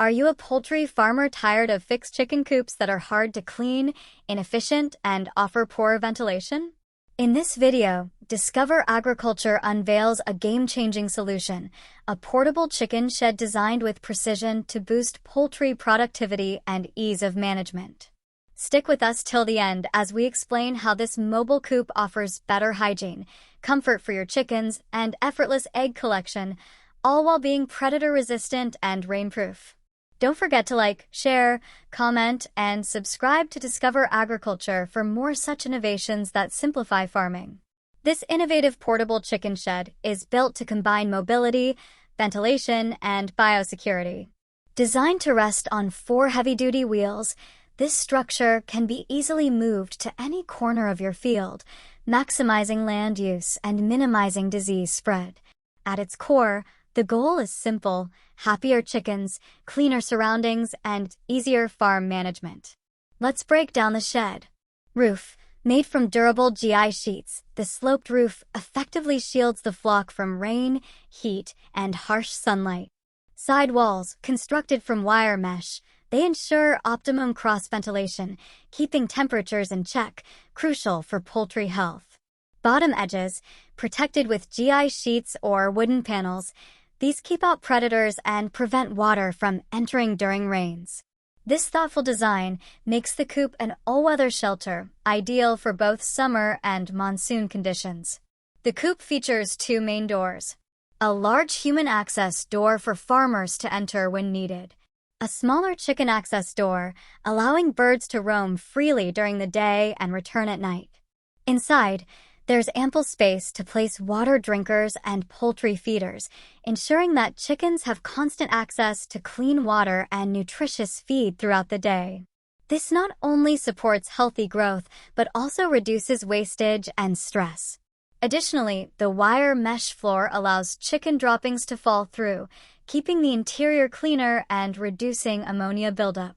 Are you a poultry farmer tired of fixed chicken coops that are hard to clean, inefficient, and offer poor ventilation? In this video, Discover Agriculture unveils a game-changing solution, a portable chicken shed designed with precision to boost poultry productivity and ease of management. Stick with us till the end as we explain how this mobile coop offers better hygiene, comfort for your chickens, and effortless egg collection, all while being predator-resistant and rainproof. Don't forget to like, share, comment, and subscribe to Discover Agriculture for more such innovations that simplify farming. This innovative portable chicken shed is built to combine mobility, ventilation, and biosecurity. Designed to rest on 4 heavy-duty wheels, this structure can be easily moved to any corner of your field, maximizing land use and minimizing disease spread. At its core, the goal is simple: happier chickens, cleaner surroundings, and easier farm management. Let's break down the shed. Roof. Made from durable GI sheets, the sloped roof effectively shields the flock from rain, heat, and harsh sunlight. Side walls, constructed from wire mesh, they ensure optimum cross-ventilation, keeping temperatures in check, crucial for poultry health. Bottom edges, protected with GI sheets or wooden panels, these keep out predators and prevent water from entering during rains. This thoughtful design makes the coop an all-weather shelter, ideal for both summer and monsoon conditions. The coop features 2 main doors: a large human access door for farmers to enter when needed, a smaller chicken access door, allowing birds to roam freely during the day and return at night. Inside, there's ample space to place water drinkers and poultry feeders, ensuring that chickens have constant access to clean water and nutritious feed throughout the day. This not only supports healthy growth, but also reduces wastage and stress. Additionally, the wire mesh floor allows chicken droppings to fall through, keeping the interior cleaner and reducing ammonia buildup.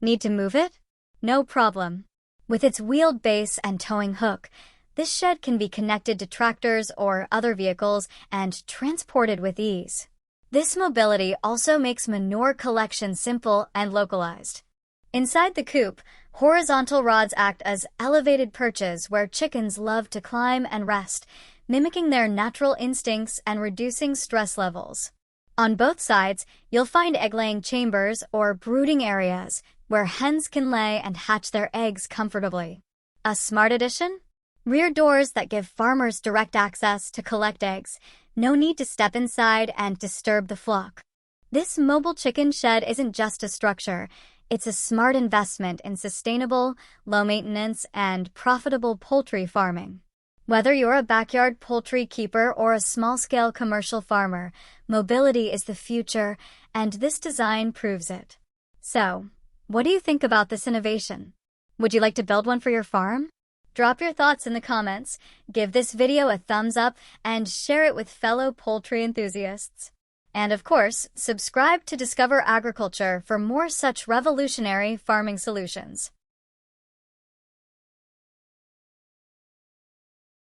Need to move it? No problem. With its wheeled base and towing hook, this shed can be connected to tractors or other vehicles and transported with ease. This mobility also makes manure collection simple and localized. Inside the coop, horizontal rods act as elevated perches where chickens love to climb and rest, mimicking their natural instincts and reducing stress levels. On both sides, you'll find egg-laying chambers or brooding areas where hens can lay and hatch their eggs comfortably. A smart addition? Rear doors that give farmers direct access to collect eggs. No need to step inside and disturb the flock. This mobile chicken shed isn't just a structure. It's a smart investment in sustainable, low-maintenance, and profitable poultry farming. Whether you're a backyard poultry keeper or a small-scale commercial farmer, mobility is the future, and this design proves it. So, what do you think about this innovation? Would you like to build one for your farm? Drop your thoughts in the comments, give this video a thumbs up, and share it with fellow poultry enthusiasts. And of course, subscribe to Discover Agriculture for more such revolutionary farming solutions.